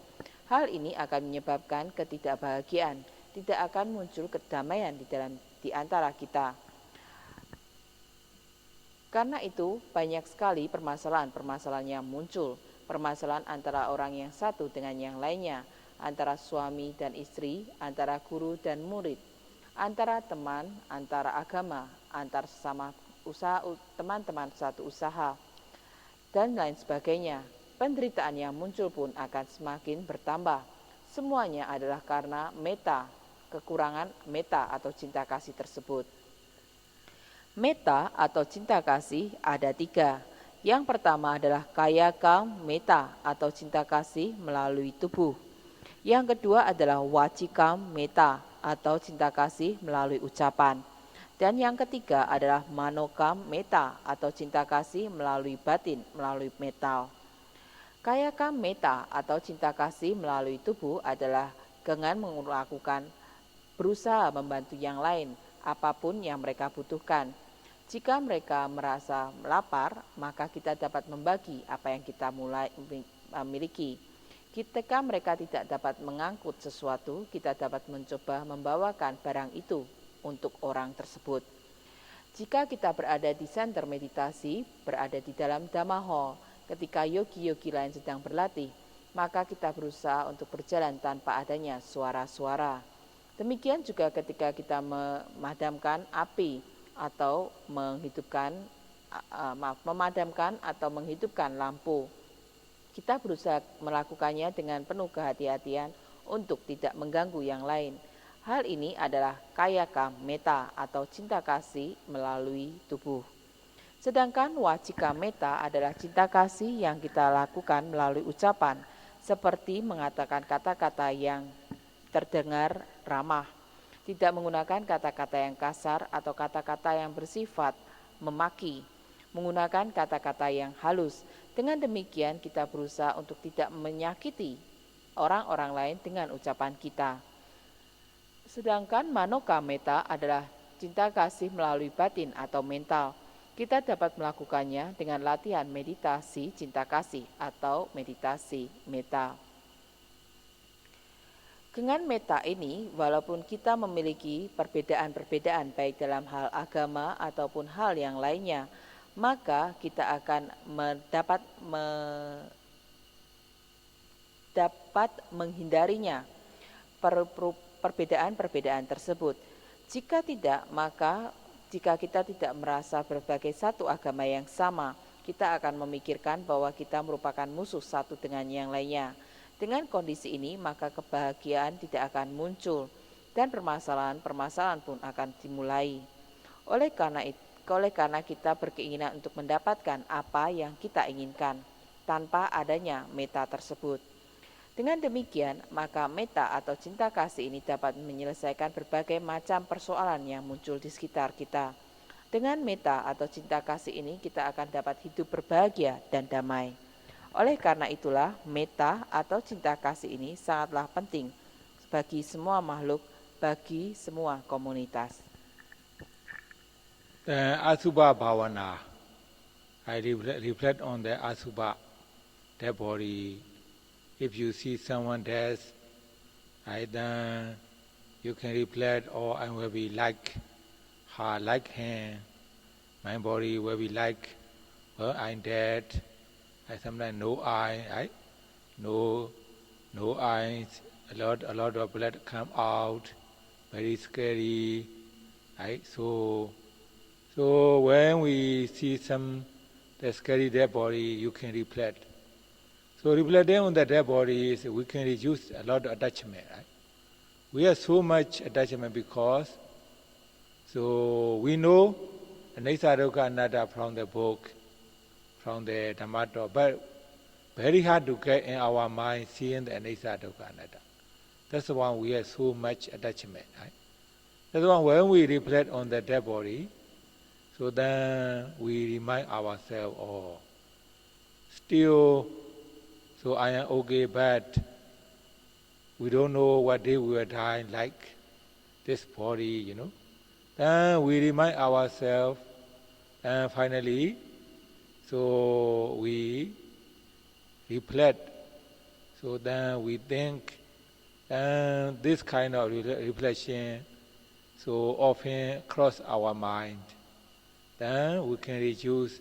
Hal ini akan menyebabkan ketidakbahagiaan, tidak akan muncul kedamaian di antara kita. Karena itu banyak sekali permasalahan-permasalahan yang muncul. Permasalahan antara orang yang satu dengan yang lainnya, antara suami dan istri, antara guru dan murid, antara teman, antara agama, antar sesama usaha, teman-teman satu usaha, dan lain sebagainya. Penderitaan yang muncul pun akan semakin bertambah. Semuanya adalah karena metta, kekurangan metta atau cinta kasih tersebut. Metta atau cinta kasih ada 3. Yang pertama adalah kayaka metta atau cinta kasih melalui tubuh. Yang kedua adalah wacika metta atau cinta kasih melalui ucapan. Dan yang ketiga adalah manoka metta atau cinta kasih melalui batin, melalui mental. Kayaka metta atau cinta kasih melalui tubuh adalah dengan melakukan berusaha membantu yang lain, apapun yang mereka butuhkan. Jika mereka merasa lapar, maka kita dapat membagi apa yang kita miliki. Ketika mereka tidak dapat mengangkut sesuatu, kita dapat mencoba membawakan barang itu untuk orang tersebut. Jika kita berada di center meditasi, berada di dalam Dhamma Hall, ketika yogi-yogi lain sedang berlatih, maka kita berusaha untuk berjalan tanpa adanya suara-suara. Demikian juga ketika kita memadamkan api, atau memadamkan atau menghidupkan lampu. Kita berusaha melakukannya dengan penuh kehati-hatian untuk tidak mengganggu yang lain. Hal ini adalah kayaka metta atau cinta kasih melalui tubuh. Sedangkan wacika metta adalah cinta kasih yang kita lakukan melalui ucapan, seperti mengatakan kata-kata yang terdengar ramah, tidak menggunakan kata-kata yang kasar atau kata-kata yang bersifat memaki, menggunakan kata-kata yang halus. Dengan demikian kita berusaha untuk tidak menyakiti orang-orang lain dengan ucapan kita. Sedangkan manoka metta adalah cinta kasih melalui batin atau mental. Kita dapat melakukannya dengan latihan meditasi cinta kasih atau meditasi metta. Dengan metta ini, walaupun kita memiliki perbedaan-perbedaan baik dalam hal agama ataupun hal yang lainnya, maka kita akan dapat menghindarinya perbedaan-perbedaan tersebut. Jika tidak, maka jika kita tidak merasa berbagai satu agama yang sama, kita akan memikirkan bahwa kita merupakan musuh satu dengan yang lainnya. Dengan kondisi ini, maka kebahagiaan tidak akan muncul. dan permasalahan-permasalahan pun akan dimulai. Oleh karena kita berkeinginan untuk mendapatkan apa yang kita inginkan tanpa adanya meta tersebut. Dengan demikian, maka meta atau cinta kasih ini dapat menyelesaikan berbagai macam persoalan yang muncul di sekitar kita. Dengan meta atau cinta kasih ini, kita akan dapat hidup berbahagia dan damai. Oleh karena itulah, meta atau cinta kasih ini sangatlah penting bagi semua makhluk, bagi semua komunitas. The Asubha Bhavana, I reflect on the Asubha, that body. If you see someone dead, then you can reflect, or I will be like her, like him. My body will be like, well, I'm dead. I sometimes no eye, right? No eyes. A lot of blood come out. Very scary, right? So when we see the scary dead body, you can reflect. So reflecting on the dead body is we can reduce a lot of attachment. Right? We have so much attachment because we know Anicca Dukkha Anatta from the book, from the Dhammato, but very hard to get in our mind seeing the Anicca Dukkha Anatta. That's why we have so much attachment. Right? That's why when we reflect on the dead body, so then we remind ourselves, still, so I am okay, but we don't know what day we will die, like this body, Then we remind ourselves, and finally, so we reflect. So then we think, and this kind of reflection so often cross our mind. Then we can reduce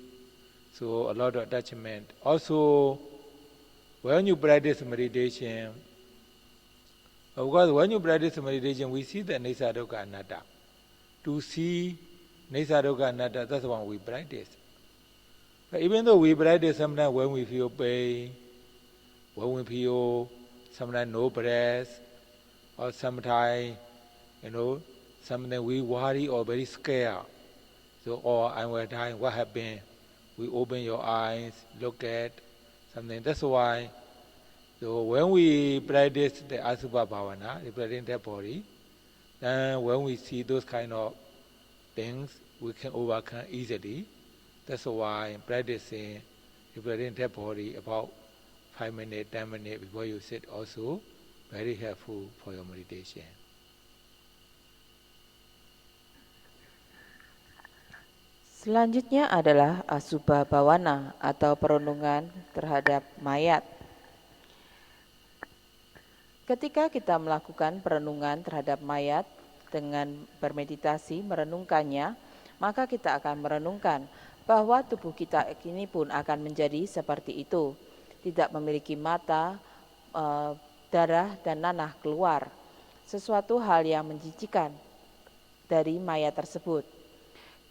so a lot of attachment. Also, when you practice meditation, because when you practice meditation, we see the Anicca Dukkha Anatta. To see Anicca Dukkha Anatta, that's what we practice. But even though we practice, sometimes when we feel pain, when we feel sometimes no breath, or sometimes, something we worry or very scared. So, I will die, what happened? We open your eyes, look at something. That's why, so when we practice the Asubha Bhavana, reflecting that body, then when we see those kind of things, we can overcome easily. That's why practicing reflecting that body about 5 minutes, 10 minutes before you sit also very helpful for your meditation. Selanjutnya adalah Asubha Bhavana atau perenungan terhadap mayat. Ketika kita melakukan perenungan terhadap mayat dengan bermeditasi merenungkannya, maka kita akan merenungkan bahwa tubuh kita ini pun akan menjadi seperti itu, tidak memiliki mata, darah dan nanah keluar, sesuatu hal yang menjijikan dari mayat tersebut.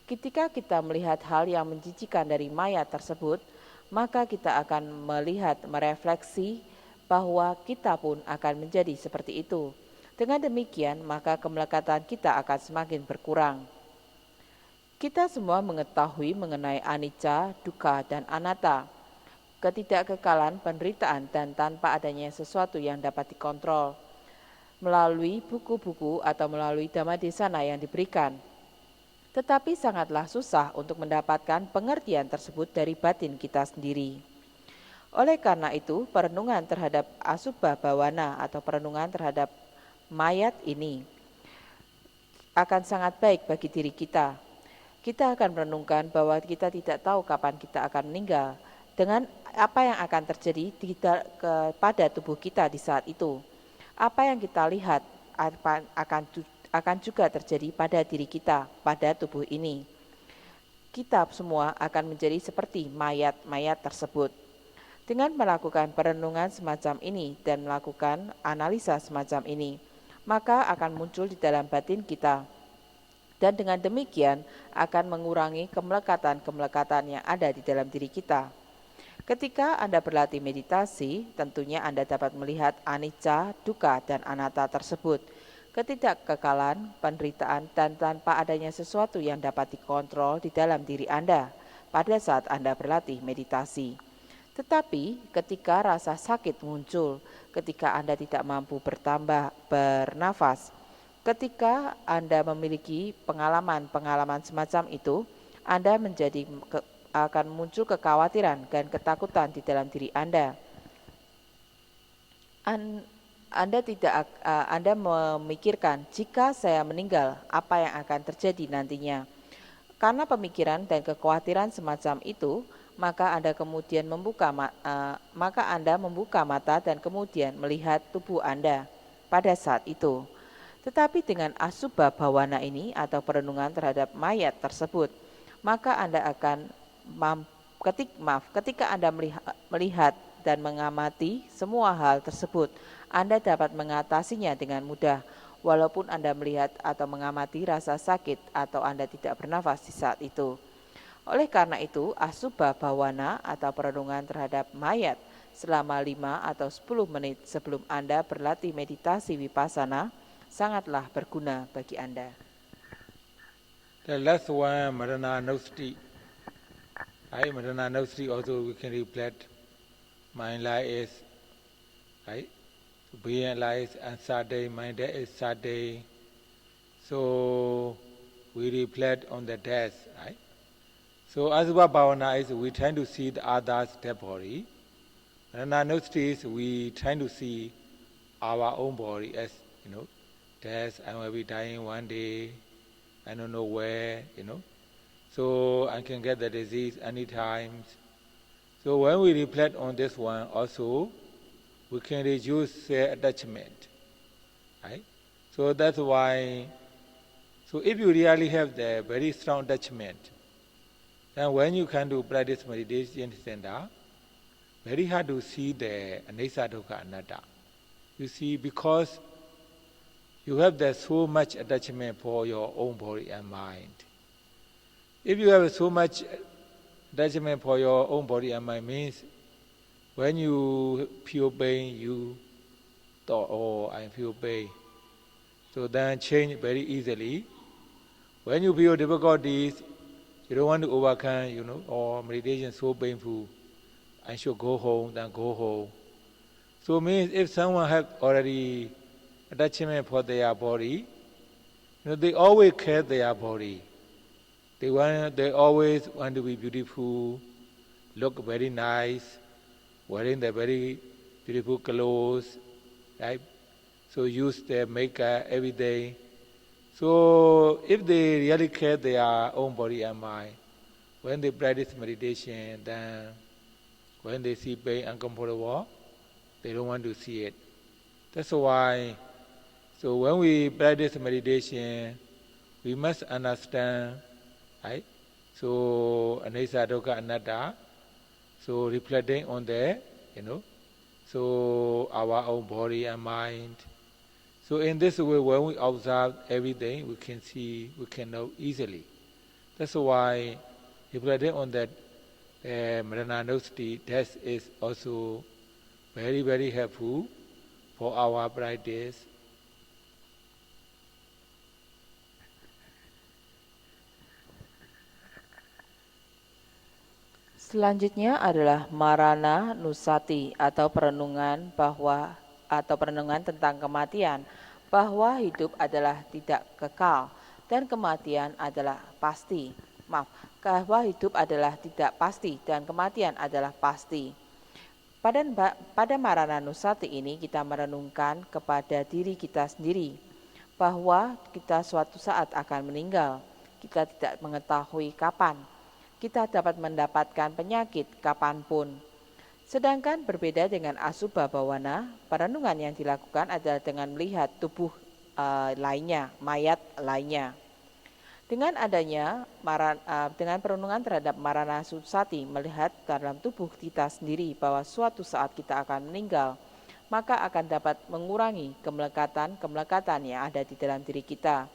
Ketika kita melihat hal yang menjijikan dari mayat tersebut, maka kita akan melihat, merefleksi bahwa kita pun akan menjadi seperti itu. Dengan demikian, maka kemelekatan kita akan semakin berkurang. Kita semua mengetahui mengenai anicca, dukkha, dan anatta, ketidakkekalan, penderitaan, dan tanpa adanya sesuatu yang dapat dikontrol, melalui buku-buku atau melalui Dhammadesana yang diberikan. Tetapi sangatlah susah untuk mendapatkan pengertian tersebut dari batin kita sendiri. Oleh karena itu, perenungan terhadap Asubha Bhavana atau perenungan terhadap mayat ini akan sangat baik bagi diri kita. Kita akan merenungkan bahwa kita tidak tahu kapan kita akan meninggal, dengan apa yang akan terjadi pada tubuh kita di saat itu. Apa yang kita lihat akan juga terjadi pada diri kita, pada tubuh ini. Kita semua akan menjadi seperti mayat-mayat tersebut. Dengan melakukan perenungan semacam ini dan melakukan analisa semacam ini, maka akan muncul di dalam batin kita. Dan dengan demikian akan mengurangi kemelekatan-kemelekatan yang ada di dalam diri kita. Ketika Anda berlatih meditasi, tentunya Anda dapat melihat anicca, dukkha, dan anatta tersebut. ketidakkekalan, penderitaan, dan tanpa adanya sesuatu yang dapat dikontrol di dalam diri Anda pada saat Anda berlatih meditasi. Tetapi ketika rasa sakit muncul, ketika Anda tidak mampu bernafas, ketika Anda memiliki pengalaman-pengalaman semacam itu, Anda akan muncul kekhawatiran dan ketakutan di dalam diri Anda. Anda memikirkan, jika saya meninggal, apa yang akan terjadi nantinya? Karena pemikiran dan kekhawatiran semacam itu, maka Anda kemudian membuka mata dan kemudian melihat tubuh Anda pada saat itu. Tetapi dengan asubha bhawana ini atau perenungan terhadap mayat tersebut, maka Anda akan ketika Anda melihat dan mengamati semua hal tersebut, Anda dapat mengatasinya dengan mudah, walaupun Anda melihat atau mengamati rasa sakit atau Anda tidak bernafas di saat itu. Oleh karena itu, asubha bhawana atau perenungan terhadap mayat selama 5 atau 10 menit sebelum Anda berlatih meditasi vipassana sangatlah berguna bagi Anda. The last one, Marana Nusati. Right? Marana Nusati also we can reflect. Mind life is, right? Being life is uncertain, mind death is certain. So we reflect on the death, right? So Asubha Bhavana is we try to see the other's dead body. Marana Nusati is we try to see our own body as, death, I will be dying one day, I don't know where, So I can get the disease anytime. So when we reflect on this one also, we can reduce their attachment, right? So that's why, so if you really have the very strong attachment, then when you can do practice meditation center, very hard to see the anicca dukkha anatta. You see, because you have so much attachment for your own body and mind. If you have so much attachment for your own body and mind, means when you feel pain, you thought, oh, I feel pain. So then change very easily. When you feel difficulties, you don't want to overcome, or meditation is so painful, I should go home, then go home. So means if someone has already attachment for their body, they always care their body. They always want to be beautiful, look very nice, wearing the very beautiful clothes, right? So use their makeup every day. So if they really care their own body and mind, when they practice meditation, then when they see pain uncomfortable, they don't want to see it. That's why, so when we practice meditation, we must understand, right? So anicca dukkha anatta, so reflecting on that, so our own body and mind. So in this way, when we observe everything, we can see, we can know easily. That's why reflecting on that Marana Nusati, that is also very, very helpful for our practice. Selanjutnya adalah Marana Nusati atau perenungan tentang kematian, bahwa hidup adalah tidak kekal dan kematian adalah pasti. Bahwa hidup adalah tidak pasti dan kematian adalah pasti. Pada Marana Nusati ini kita merenungkan kepada diri kita sendiri bahwa kita suatu saat akan meninggal. Kita tidak mengetahui kapan. Kita dapat mendapatkan penyakit kapanpun. Sedangkan berbeda dengan asubha bhawana, perenungan yang dilakukan adalah dengan melihat tubuh lainnya, mayat lainnya. Dengan perenungan terhadap Marana Nusati, melihat dalam tubuh kita sendiri bahwa suatu saat kita akan meninggal, maka akan dapat mengurangi kemelekatan yang ada di dalam diri kita.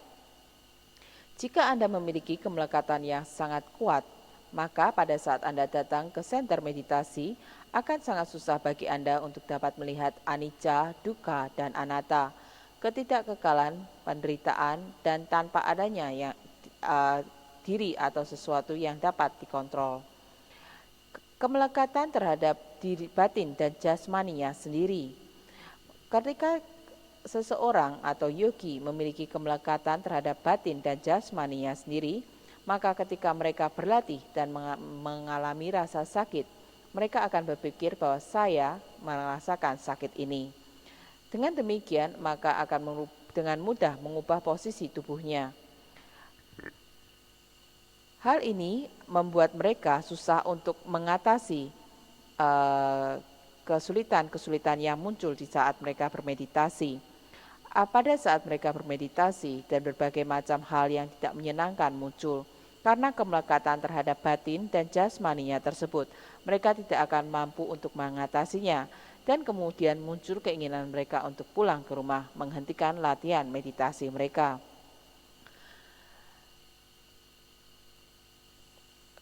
Jika Anda memiliki kemelekatan yang sangat kuat, maka pada saat Anda datang ke center meditasi, akan sangat susah bagi Anda untuk dapat melihat anicca, dukkha, dan anatta. Ketidakkekalan, penderitaan, dan tanpa adanya diri atau sesuatu yang dapat dikontrol. Kemelekatan terhadap diri batin dan jasmaninya sendiri. Ketika seseorang atau yogi memiliki kemelekatan terhadap batin dan jasmaninya sendiri, maka ketika mereka berlatih dan mengalami rasa sakit, mereka akan berpikir bahwa saya merasakan sakit ini. Dengan demikian, maka akan dengan mudah mengubah posisi tubuhnya. Hal ini membuat mereka susah untuk mengatasi kesulitan-kesulitan yang muncul di saat mereka bermeditasi. Pada saat mereka bermeditasi dan berbagai macam hal yang tidak menyenangkan muncul, karena kemelekatan terhadap batin dan jasmaninya tersebut, mereka tidak akan mampu untuk mengatasinya, dan kemudian muncul keinginan mereka untuk pulang ke rumah, menghentikan latihan meditasi mereka.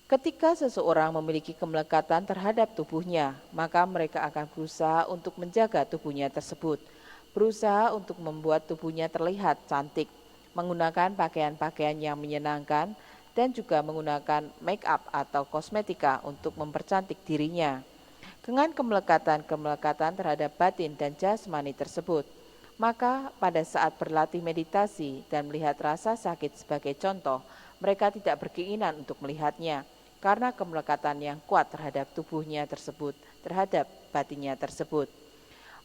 Ketika seseorang memiliki kemelekatan terhadap tubuhnya, maka mereka akan berusaha untuk menjaga tubuhnya tersebut, berusaha untuk membuat tubuhnya terlihat cantik, menggunakan pakaian-pakaian yang menyenangkan, dan juga menggunakan make up atau kosmetika untuk mempercantik dirinya. Dengan kemelekatan terhadap batin dan jasmani tersebut, maka pada saat berlatih meditasi dan melihat rasa sakit sebagai contoh, mereka tidak berkeinginan untuk melihatnya, karena kemelekatan yang kuat terhadap tubuhnya tersebut, terhadap batinnya tersebut.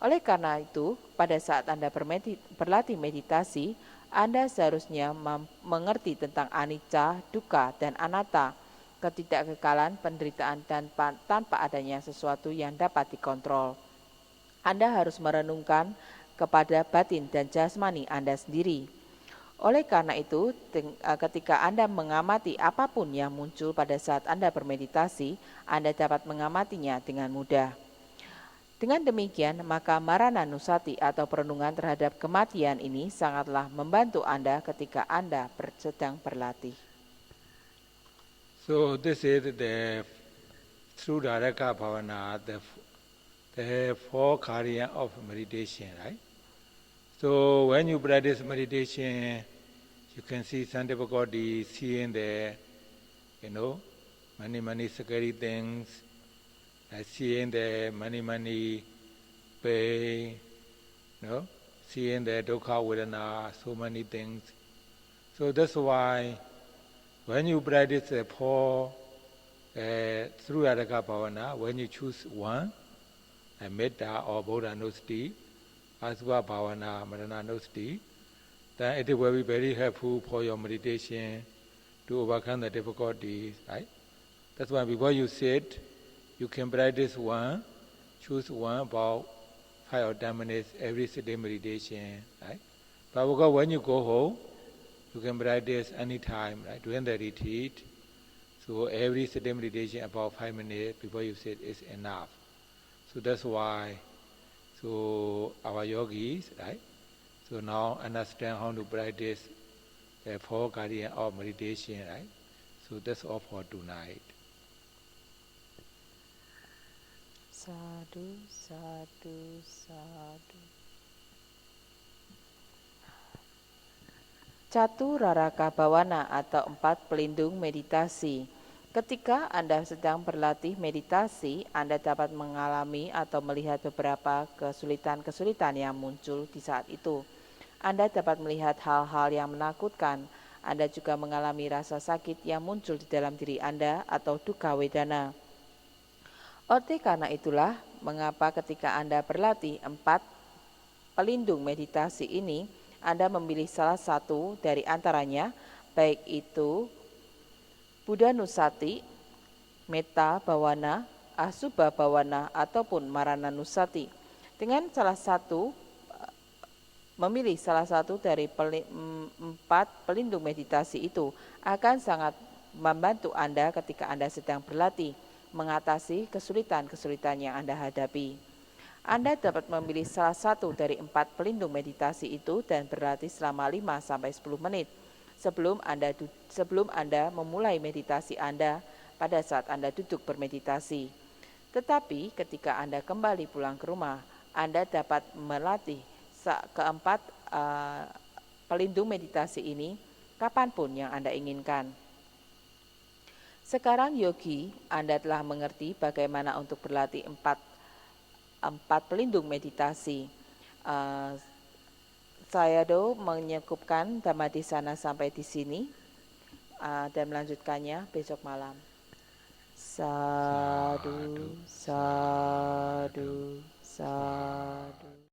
Oleh karena itu, pada saat Anda berlatih meditasi, Anda seharusnya mengerti tentang anicca, dukkha, dan anatta, ketidakkekalan, penderitaan, dan tanpa adanya sesuatu yang dapat dikontrol. Anda harus merenungkan kepada batin dan jasmani Anda sendiri. Oleh karena itu, ketika Anda mengamati apapun yang muncul pada saat Anda bermeditasi, Anda dapat mengamatinya dengan mudah. Dengan demikian, maka Marananusati atau perenungan terhadap kematian ini sangatlah membantu Anda ketika Anda sedang berlatih. So this is through Dharaka Bhavana, the four karya of meditation, right? So when you practice meditation, you can see Santipakoti seeing the, many scary things, seeing the many pain, seeing the dukkha vedana, so many things. So that's why when you practice the four through Dharaka Bhavana, when you choose one, Metta or Bodhanussati, Asubha Bhavana, Marananusati, then it will be very helpful for your meditation to overcome the difficulties, right? That's why before you sit, you can practice one, choose one about 5 or 10 minutes every sitting meditation, right? But because when you go home, you can practice any time, right? During the retreat, so every sitting meditation about 5 minutes before you sit is enough. So that's why, so our yogis, right? So now understand how to practice the four guardian of meditation, right? So that's all for tonight. Sadhu, sadhu, sadhu. Caturaraka Bhavana atau 4 pelindung meditasi. Ketika Anda sedang berlatih meditasi, Anda dapat mengalami atau melihat beberapa kesulitan-kesulitan yang muncul di saat itu. Anda dapat melihat hal-hal yang menakutkan. Anda juga mengalami rasa sakit yang muncul di dalam diri Anda atau dukkha vedana. Oleh karena itulah, mengapa ketika Anda berlatih 4 pelindung meditasi ini, Anda memilih salah satu dari antaranya, baik itu Buddhanusati, Metta Bhavana, Asubha Bhavana, ataupun Marananusati. Dengan memilih salah satu dari 4 pelindung meditasi itu akan sangat membantu Anda ketika Anda sedang berlatih mengatasi kesulitan-kesulitan yang Anda hadapi. Anda dapat memilih salah satu dari 4 pelindung meditasi itu dan berlatih selama 5-10 menit sebelum Anda memulai meditasi Anda pada saat Anda duduk bermeditasi. Tetapi ketika Anda kembali pulang ke rumah, Anda dapat melatih keempat, pelindung meditasi ini kapanpun yang Anda inginkan. Sekarang yogi, Anda telah mengerti bagaimana untuk berlatih empat pelindung meditasi. Saya menyekupkan Dhammadesana sampai di sini dan melanjutkannya besok malam. Sadhu, sadhu, sadhu.